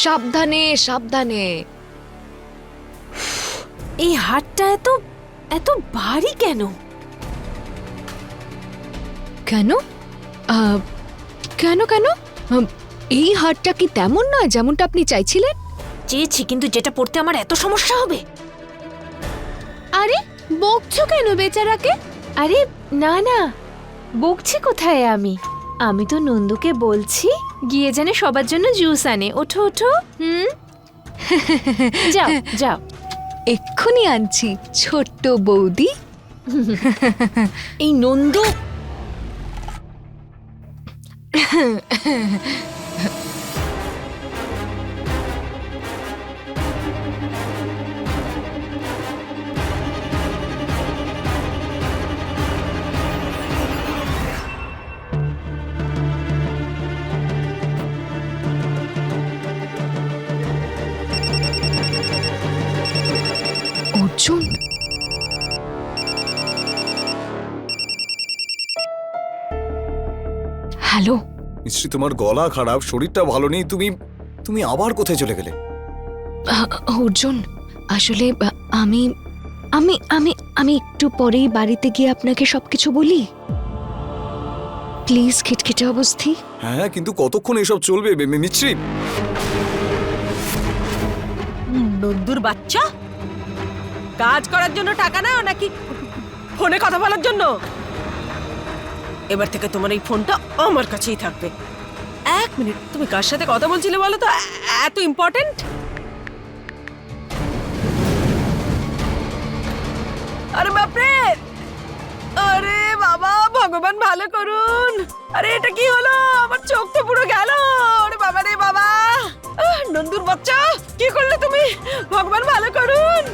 সাবধানে সাবধানে। এই হাতটা এত এত ভারী কেন? কেন কেন কেন? এই হারটা কি তেমন নয় যেমনটা আপনি চাইছিলেন? চেয়েছি, কিন্তু যেটা পড়তে আমার এত সমস্যা হবে। আরে বকছো কেন বেচারাকে? আরে না না, বকছি কোথায় আমি? আমি তো নন্দুকে বলছি গিয়ে জানে সবার জন্য জুস আনে। ওঠো ওঠো। যাও যাও। এক্ষুনি আনছি ছোট্ট বৌদি। এই নন্দু অর্জুন, হ্যালো। নিশ্চয়ই তোমার গলা খারাপ, শরীরটা ভালো নেই। তুমি তুমি আবার কোথায় চলে গেলে? অর্জুন, আসলে আমি আমি আমি আমি একটু পরেই বাড়িতে গিয়ে আপনাকে সবকিছু বলি। প্লিজ খিটখিটে অবস্থি। হ্যাঁ, কিন্তু কতক্ষণ এসব চলবে মিছরি? নন্দুর বাচ্চা, কাজ করার জন্য টাকা নাও নাকি ফোনে কথা বলার জন্য? এবার থেকে তোমার এই ফোনটা আমার কাছেই থাকবে। এক মিনিট, তুমি কার সাথে কথা বলছিলে বলো তো? এত ইম্পর্টেন্ট? আরে বাপরে, আরে বাবা, ভগবান ভালো করুন। আরে এটা কি হলো? আমার চোখ তো পুরো গেল। আরে বাবা রে বাবা, নন্দুর বাচ্চা কি করলে তুমি? ভগবান ভালো করুন।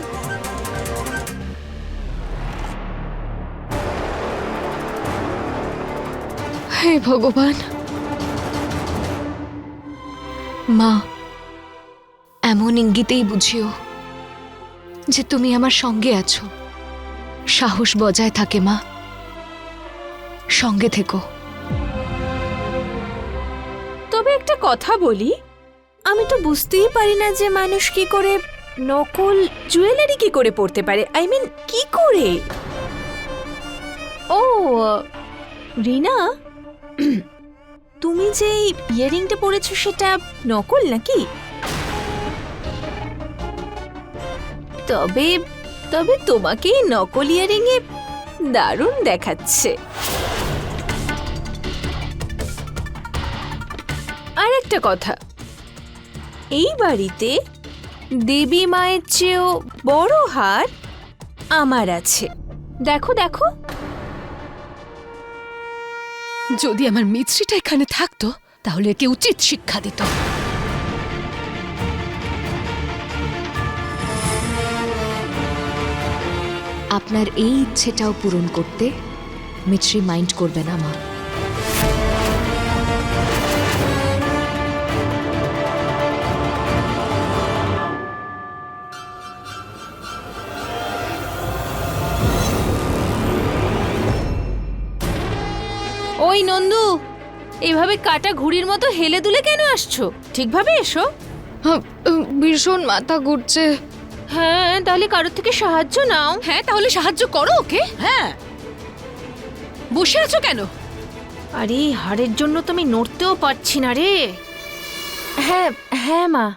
হে ভগবান। মা, এমন ইঙ্গিতেই বুঝিও যে তুমি আমার সঙ্গে আছো। সাহস বজায় থাকে মা, সঙ্গে থেকো। তবে একটা কথা বলি, আমি তো বুঝতেই পারি না যে মানুষ কি করে নকল জুয়েলারি কি করে পড়তে পারে। আই মিন কি করে? ও রিনা, তুমি যে ইয়ারিংটা পরেছো সেটা নকল নাকি? তবে তবে তোমাকে এই নকল ইয়ারিং এ দারুণ দেখাচ্ছে। আর একটা কথা, এই বাড়িতে দেবী মায়ের চেয়েও বড় হার আমার আছে। দেখো দেখো। যদি আমার মিছরিটা এখানে থাকতো তাহলে একে উচিত শিক্ষা দিত। আপনার এই ইচ্ছেটাও পূরণ করতে মিছরি মাইন্ড করবে না মা। ওই নন্দু, এইভাবে কাটা ঘুড়ির মতো হেলে দুলে কেন আসছো? ঠিকভাবে এসো। ভীষণ মাথা ঘুরছে। হ্যাঁ, তাহলে কারোর থেকে সাহায্য নাও। হ্যাঁ, তাহলে সাহায্য করো ওকে। হ্যাঁ, বসে আছো কেন? আরে হাড়ের জন্য তো আমি নড়তেও পারছি না রে। হ্যাঁ হ্যাঁ মা।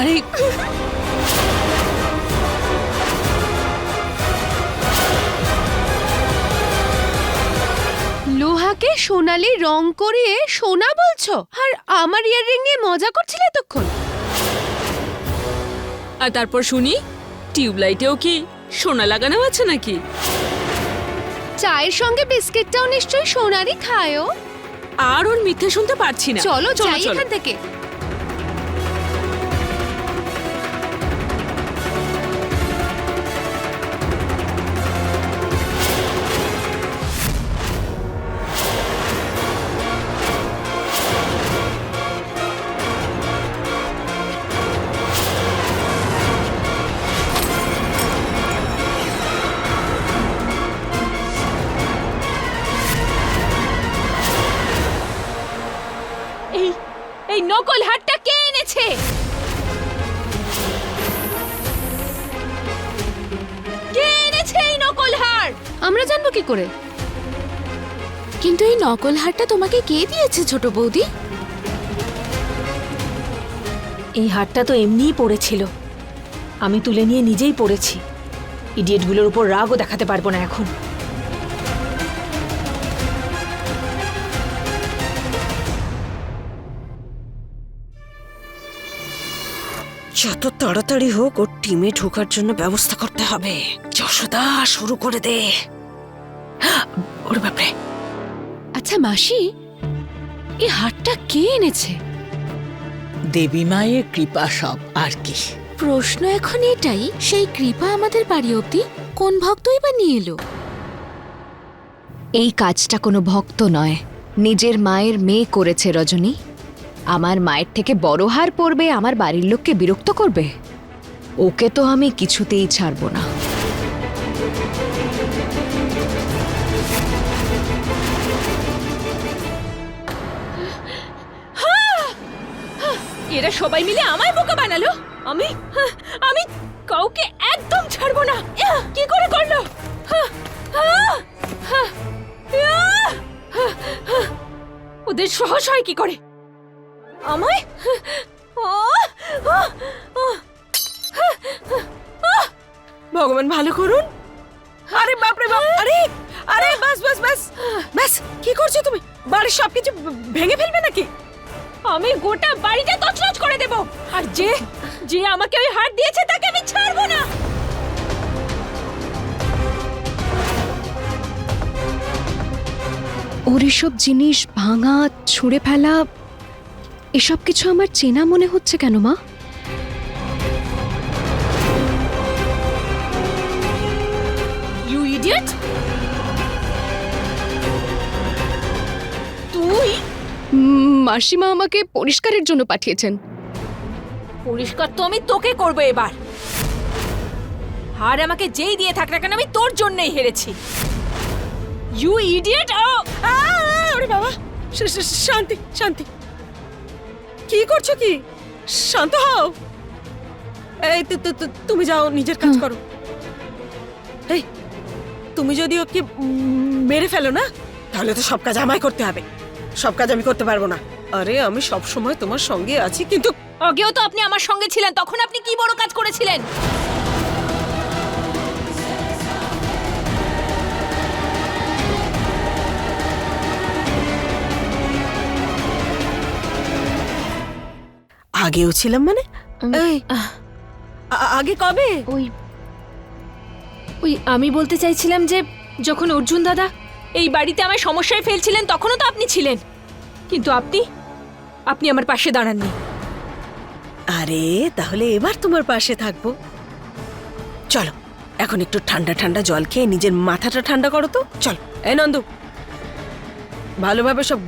আরে লোহাকে সোনালি রং করিয়ে সোনা বলছো, আর আমার ইয়াররিং নিয়ে মজা করছিলে এতক্ষণ। আর তারপর শুনি টিউবলাইটেও কি সোনা লাগানো আছে নাকি? চায়ের সঙ্গে বিস্কিটটাও নিশ্চয়ই সোনারই খায়ও। আর ওর মিথ্যে শুনতে পারছি না। চলো যাই চলো। এখান থেকে। এই নকল হারটা কে এনেছে? কে এনেছে এই নকল হার? আমরা জানবো কি করে? কিন্তু এই নকল হারটা তোমাকে কে দিয়েছে ছোট বৌদি? এই হারটা তো এমনিই পড়েছিল, আমি তুলে নিয়ে নিজেই পড়েছি। ইডিয়েটগুলোর উপর রাগও দেখাতে পারবো না এখন। যত তাড়াতাড়ি হোক ওর টিমে ঢোকার জন্য ব্যবস্থা করতে হবে। যশোদা শুরু করে দে। ওর বাপরে, আচ্ছা মাসি, এই হারটা কে এনেছে? দেবী মায়ের কৃপা সব আর কি। প্রশ্ন এখন এটাই, সেই কৃপা আমাদের বাড়ি অবধি কোন ভক্তই বা নিয়ে এলো? এই কাজটা কোনো ভক্ত নয়, নিজের মায়ের মেয়ে করেছে রজনী। আমার মায়ের থেকে বড় হার পরবে, আমার বাড়ির লোককে বিরক্ত করবে? ওকে তো আমি কিছুতেই ছাড়বো না। এরা সবাই মিলে আমায় বোকা বানালো। আমি কাউকে একদম ছাড়বো না। কি করে করলো? ওদের সাহস হয় কি করে আমায়? ভগবান ভালো করুন। আরে বাপরে বাপ, আরে আরে বাস বাস বাস বাস, কি করছো তুমি? বাড়ির সবকিছু ভেঙে ফেলবে নাকি? আমি গোটা বাড়িটা তছনছ করে দেব। আর যে যে আমাকে ওই হার দিয়েছে তাকে আমি ছাড়বো না। ওর এসব জিনিস ভাঙা, ছুঁড়ে ফেলা, এসব কিছু আমার চেনা মনে হচ্ছে কেন মা? You idiot! তুই মাসিমা আমাকে পরিষ্কারের জন্য পাঠিয়েছেন। পরিষ্কার তো আমি তোকে করবো এবার। হার আমাকে যেই দিয়ে থাক না কেন, আমি তোর জন্যই হেরেছি। You idiot! ওরে বাবা, শান্তি শান্তি, কি করছো কি? শান্ত হও। এই তুমি যাও, নিজের কাজ করো। এই তুমি যদি ওকে মেরে ফেলো না, তাহলে তো সব কাজ আমায় করতে হবে। সব কাজ আমি করতে পারবো না। আরে আমি সব সময় তোমার সঙ্গে আছি, কিন্তু আগেও তো আপনি আমার সঙ্গে ছিলেন, তখন আপনি কি বড় কাজ করেছিলেন? আগেও ছিলাম মানে? এই আগে কবে? ওই আমি বলতে চাইছিলাম যে যখন অর্জুন দাদা এই বাড়িতে আমায় সমস্যায় ফেলছিলেন তখনও তো আপনি ছিলেন, কিন্তু আপনি আমার পাশে দাঁড়াননি। আরে তাহলে এবার তোমার পাশে থাকবো। চলো এখন একটু ঠান্ডা ঠান্ডা জল খেয়ে নিজের মাথাটা ঠান্ডা করো তো। চলো এই নন্দু, ভালোভাবে সব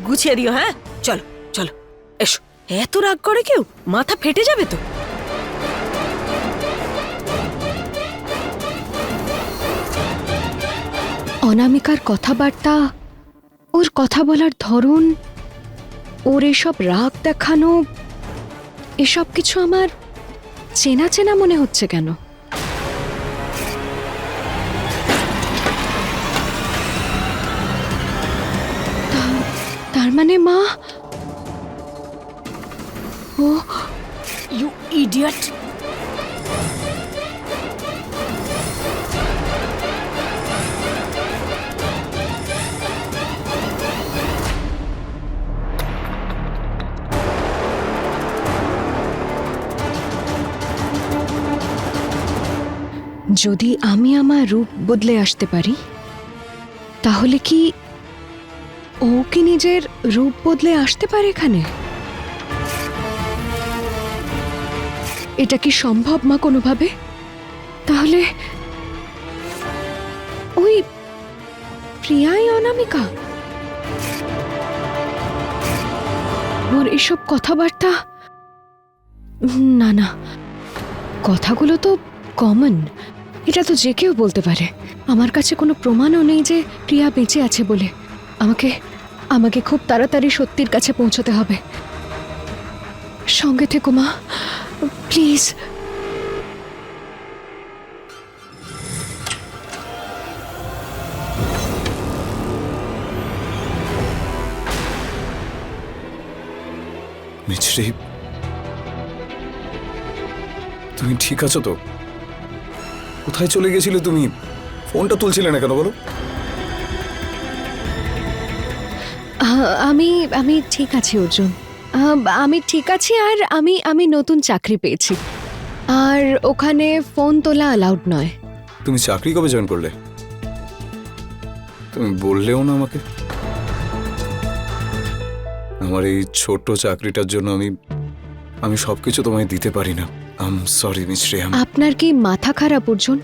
গুছিয়ে দিও। হ্যাঁ চলো চলো, এসো। এত রাগ করে কেউ? মাথা ফেটে যাবে তো। অনামিকার কথাবার্তা, ওর কথা বলার ধরন, ওর এসব রাগ দেখানো, এসব কিছু আমার চেনা চেনা মনে হচ্ছে কেন? তার মানে মা, ও ইউ ইডিয়েট! যদি আমি আমার রূপ বদলে আসতে পারি তাহলে কি ও কি নিজের রূপ বদলে আসতে পারে এখানে? এটা কি সম্ভব মা কোনোভাবে? তাহলে ওই প্রিয়াই অনামিকা? ওর এসব কথাবার্তা, না না, কথাগুলো তো কমন, এটা তো যে কেউ বলতে পারে। আমার কাছে কোনো প্রমাণও নেই যে প্রিয়া বেঁচে আছে বলে। আমাকে আমাকে খুব তাড়াতাড়ি সত্যির কাছে পৌঁছতে হবে। সঙ্গে থেকো মা, প্লিজ। মিছরি, তুমি ঠিক আছো তো? কোথায় চলে গেছিলে তুমি? ফোনটা তুলছিলে না কেন বলো? আমি আমি ঠিক আছি অর্জুন, আমি ঠিক আছি। আর আমি নতুন চাকরি পেয়েছি, আর ওখানে ফোন তোলা অ্যালাউড নয়। তুমি চাকরি কবে জয়েন করলে? তুমি বললেও না আমাকে। আমার এই ছোট্ট চাকরিটার জন্য আমি সবকিছু তোমায় দিতে পারি না। আই এম সরি মিছরি। আপনার কি মাথা খারাপ অর্জুন?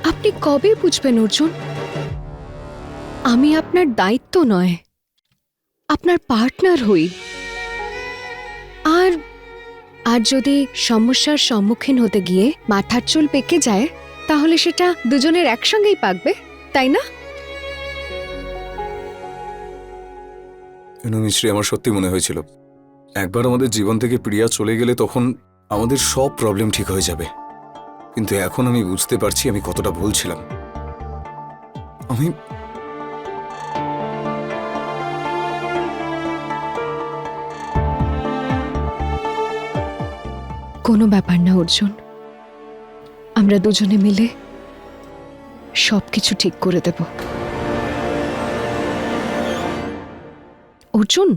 আপনি কবে বুঝবেন অর্জুন? আমি আপনার দায়িত্ব নয়, আপনার পার্টনার হই। আর যদি সমস্যার সম্মুখীন হতে গিয়ে মাথার চুল পেকে যায় তাহলে সেটা দুজনের একসঙ্গেই পাকবে, তাই না? মিছরি, আমার সত্যি মনে হয়েছিল একবার আমাদের জীবন থেকে প্রিয়া চলে গেলে তখন আমাদের সব প্রবলেম ঠিক হয়ে যাবে। কিন্তু এখন আমি বুঝতে পারছি আমি কতটা ভুল ছিলাম। আমি কোনো ব্যাপার না অর্জুন, আমরা দুজনে মিলে সবকিছু ঠিক করে দেব। অর্জুন,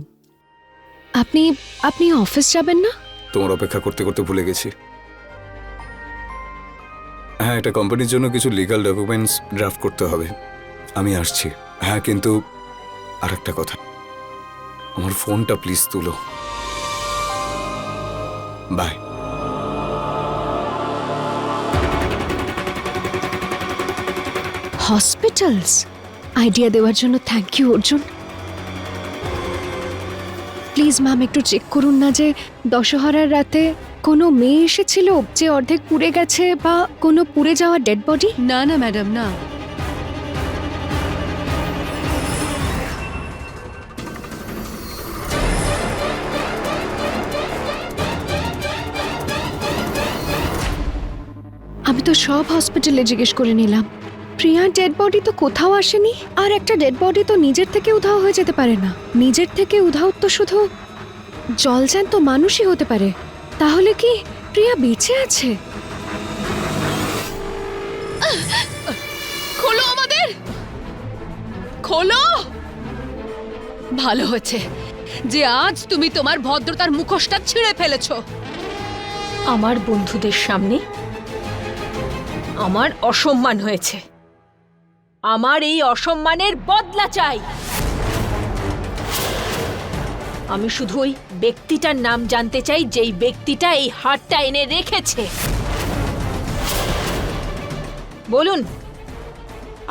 আপনি আপনি অফিস যাবেন না? তোমার অপেক্ষা করতে করতে ভুলে গেছি। হ্যাঁ, এটা কোম্পানির জন্য কিছু লিগ্যাল ডকুমেন্টস ড্রাফট করতে হবে। আমি আসছি। হ্যাঁ, কিন্তু আরেকটা কথা, আমার ফোনটা প্লিজ তুলো। বাই। হসপিটালস আইডিয়া দেওয়ার জন্য thank you Arjun. Please ma'am একটু চেক করুন না যে দশহরার রাতে কোনো মেয়ে এসেছিল যে অর্ধেক পুড়ে গেছে, বা কোনো পুড়ে যাওয়া ডেড বডি। না না ম্যাডাম, না। আমি তো সব হসপিটালে জিজ্ঞেস করে নিলাম। প্রিয়ার ডেড বডি তো কোথাও আসেনি। আর একটা ডেড বডি তো নিজের থেকে উধাও হয়ে যেতে পারে না। নিজের থেকে উধাও তো শুধু জলজ্যান্ত মানুষই হতে পারে। তাহলে কি প্রিয়া বেঁচে আছে? খোলো আমাদের, খোলো। ভালো হয়েছে যে আজ তুমি তোমার ভদ্রতার মুখোশটা ছিঁড়ে ফেলেছো। আমার বন্ধুদের সামনে আমার অসম্মান হয়েছে। আমার এই অসম্মানের বদলা চাই। আমি শুধু ওই ব্যক্তিটার নাম জানতে চাই যেই ব্যক্তিটা এই হারটা এনে রেখেছে। বলুন,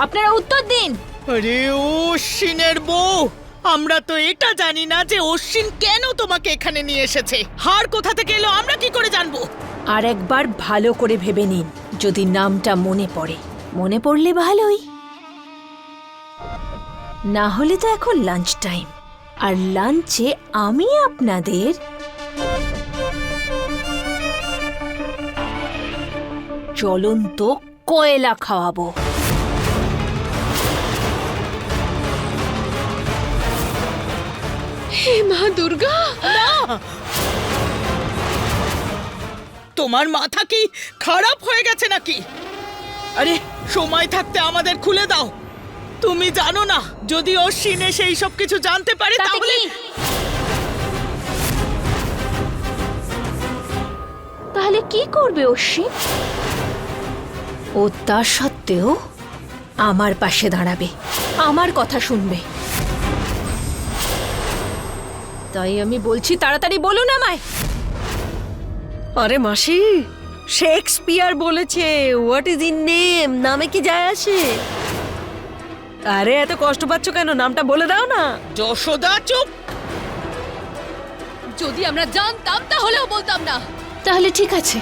আপনারা উত্তর দিন। আরে অশ্বিনের বউ, আমরা তো এটা জানি না যে অশ্বিন কেন তোমাকে এখানে নিয়ে এসেছে। হার কোথা থেকে এলো আমরা কি করে জানবো? আর একবার ভালো করে ভেবে নিন, যদি নামটা মনে পড়ে। মনে পড়লে ভালোই, না হলে তো এখন লাঞ্চ টাইম, আর লাঞ্চে আমি আপনাদের জ্বলন্ত কয়লা খাওয়াবো। হে মা দুর্গা! তোমার মাথা কি খারাপ হয়ে গেছে নাকি? আরে সময় থাকতে আমাদের খুলে দাও। তুমি জানো না যদি অশ্বিন এসে এই সব কিছু জানতে পারে তাতে তাহলে কি? তাহলে কি করবে অশ্বিন? ও তা সত্ত্বেও আমার পাশে দাঁড়াবে, আমার কথা শুনবে। তাই আমি বলছি তাড়াতাড়ি বলুন আমায়। আরে মাসি, শেক্সপিয়ার বলেছে হোয়াট ইজ ইন নেম, নামে কি যায় আসে? আরে এত কষ্ট পাচ্ছ কেন, নামটা বলে দাও না। যশোদা চুপ। যদি আমরা জানতাম তাহলেও বলতাম না। তাহলে ঠিক আছে,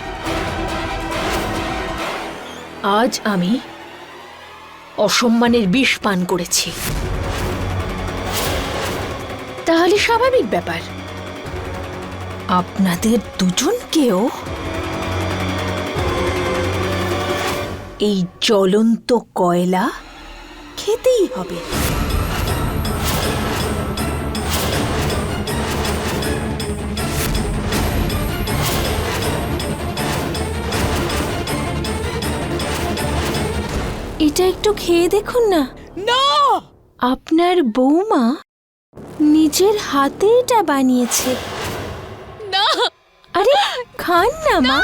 আজ আমি অসম্মানের বিষ পান করেছি। তাহলে স্বাভাবিক ব্যাপার আপনাদের দুজনকেও এই জ্বলন্ত কয়লা খেতেই হবে। এটা একটু খেয়ে দেখুন না। না, আপনার বৌমা নিজের হাতে এটা বানিয়েছে। না, আরে খান না মা।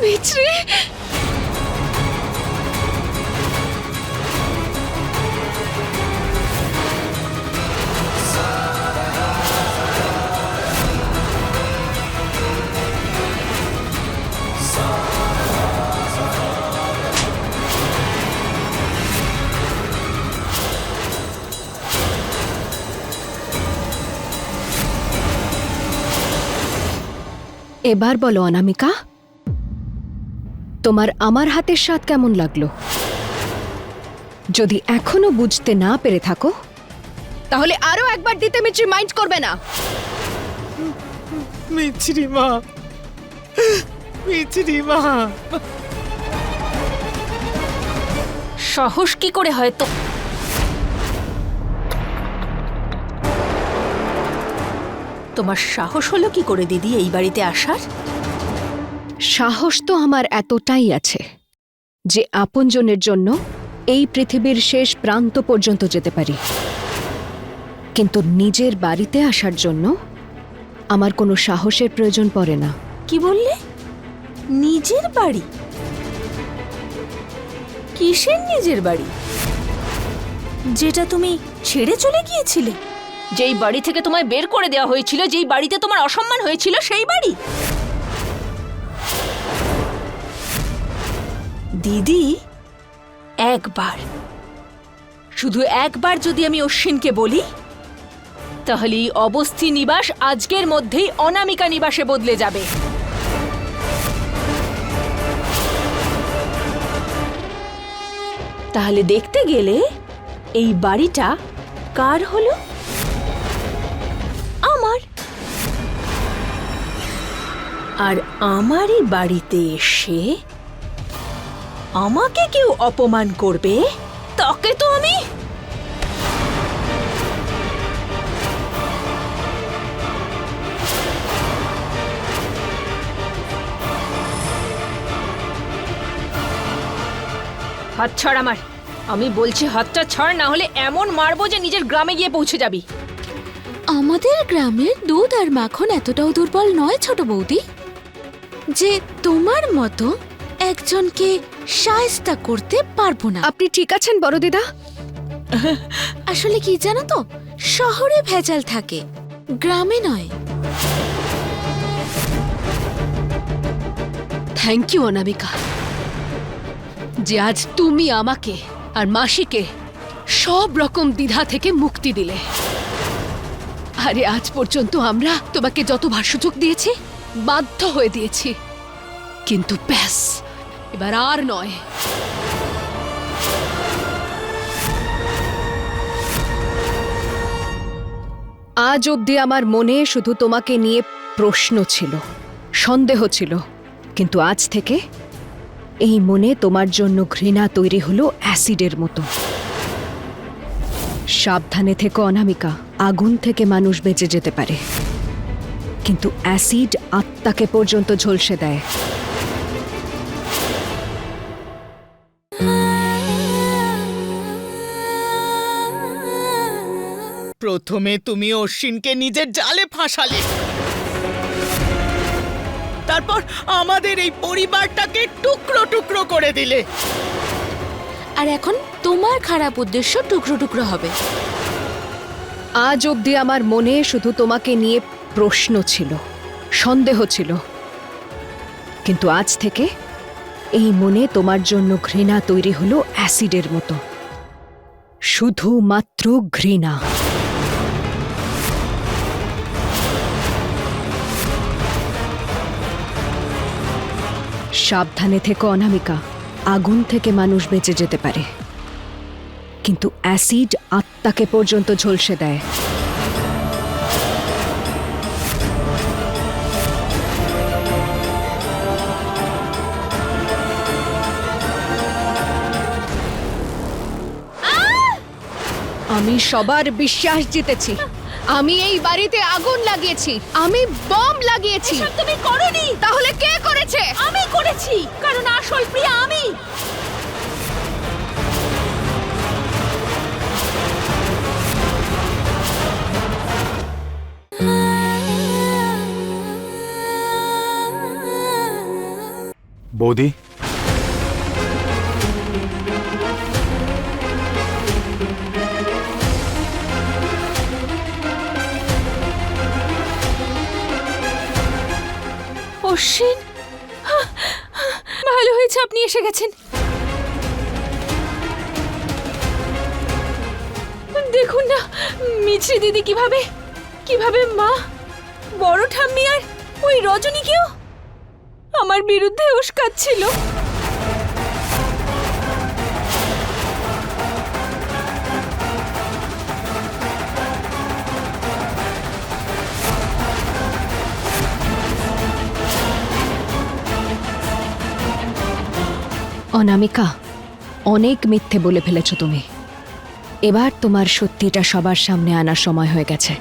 মিছরি, এবার বলো অনামিকা, তোমার আমার হাতের স্বাদ কেমন লাগলো? যদি এখনো বুঝতে না পেরে থাকো তাহলে আরো একবার দিতে মিছরি মাইন্ড করবে না। মিছরি মা, মিছরি মা। সাহস কি করে হয়তো তোমার সাহস হলো কি করে দিদি এই বাড়িতে আসার? সাহস তো আমার এতটাই আছে যে আপনজনের জন্য এই পৃথিবীর শেষ প্রান্ত পর্যন্ত যেতে পারি, কিন্তু নিজের বাড়িতে আসার জন্য আমার কোনো সাহসের প্রয়োজন পড়ে না। কি বললে? নিজের বাড়ি? কিসের নিজের বাড়ি? যেটা তুমি ছেড়ে চলে গিয়েছিলে, যেই বাড়ি থেকে তোমায় বের করে দেওয়া হয়েছিল, যেই বাড়িতে তোমার অসম্মান হয়েছিল, সেই বাড়ি? দিদি, একবার, শুধু একবার যদি আমি অশ্বিনকে বলি, তাহলে এই অবস্থি নিবাস আজকের মধ্যেই অনামিকা নিবাসে বদলে যাবে। তাহলে দেখতে গেলে এই বাড়িটা কার হলো? আমার। আর আমারই বাড়িতে এসে আমাকে কেউ অপমান করবে, তাকে তো আমি হাত ছাড় আমার। আমি বলছি হাতটা ছাড়, না হলে এমন মারবো যে নিজের গ্রামে গিয়ে পৌঁছে যাবি। আমাদের গ্রামের দুধ আর মাখন এতটাও দুর্বল নয় ছোট বৌদি, যে তোমার মতো একজনকে শায়েস্তা করতে পারবো না। আপনি ঠিক আছেন বড় দিদা? আসলে কি জানো তো, শহরে ভেজাল থাকে, গ্রামে নয়। থ্যাংক ইউ অনামিকা, যে আজ তুমি আমাকে আর মাসিকে সব রকম দ্বিধা থেকে মুক্তি দিলে। আরে আজ পর্যন্ত আমরা তোমাকে যতবার সুযোগ দিয়েছি বাধ্য হয়ে দিয়েছি, কিন্তু ব্যাস এবার আর নয়। আজ অবধি আমার মনে শুধু তোমাকে নিয়ে প্রশ্ন ছিল, সন্দেহ ছিল, কিন্তু আজ থেকে এই মনে তোমার জন্য ঘৃণা তৈরি হলো অ্যাসিডের মতো। সাবধানে থেকো অনামিকা, আগুন থেকে মানুষ বেঁচে যেতে পারে। কিন্তু অ্যাসিড আত্মাকে পর্যন্ত ঝলসে দেয়। প্রথমে তুমি অশ্বিনকে নিজের জালে ফাঁসালে, তারপর আমাদের এই পরিবারটাকে টুকরো টুকরো করে দিলে। আর এখন তোমার খারাপ উদ্দেশ্য টুকরো টুকরো হবে। আজ অবধি আমার মনে শুধু তোমাকে নিয়ে প্রশ্ন ছিল, সন্দেহ ছিল, কিন্তু আজ থেকে এই মনে তোমার জন্য ঘৃণা তৈরি হলো অ্যাসিডের মতো, শুধুমাত্র ঘৃণা। সাবধানে থেকো অনামিকা, আগুন থেকে মানুষ বেঁচে যেতে পারে, কিন্তু অ্যাসিড আত্মাকে পর্যন্ত ঝলসে দেয়। আমি সবার বিশ্বাস জিতেছি। আমি এই বাড়িতে আগুন লাগিয়েছি, আমি বম লাগিয়েছি। তুমি করনি, তাহলে কে করেছে? আমি করেছি, কারণ আসল প্রিয়া আমি। বৌদি, অশ্বিন, ভালো হয়েছে আপনি এসে গেছেন। দেখুন না মিছরি দিদি কিভাবে মা, বড় ঠাম্মি আর ওই রজনীকেও আমার বিরুদ্ধে উস্কাচ্ছিল। অনামিকা, অনেক মিথ্যে বলে ফেলেছ তুমি। এবার তোমার সত্যিটা সবার সামনে আনার সময় হয়ে গেছে।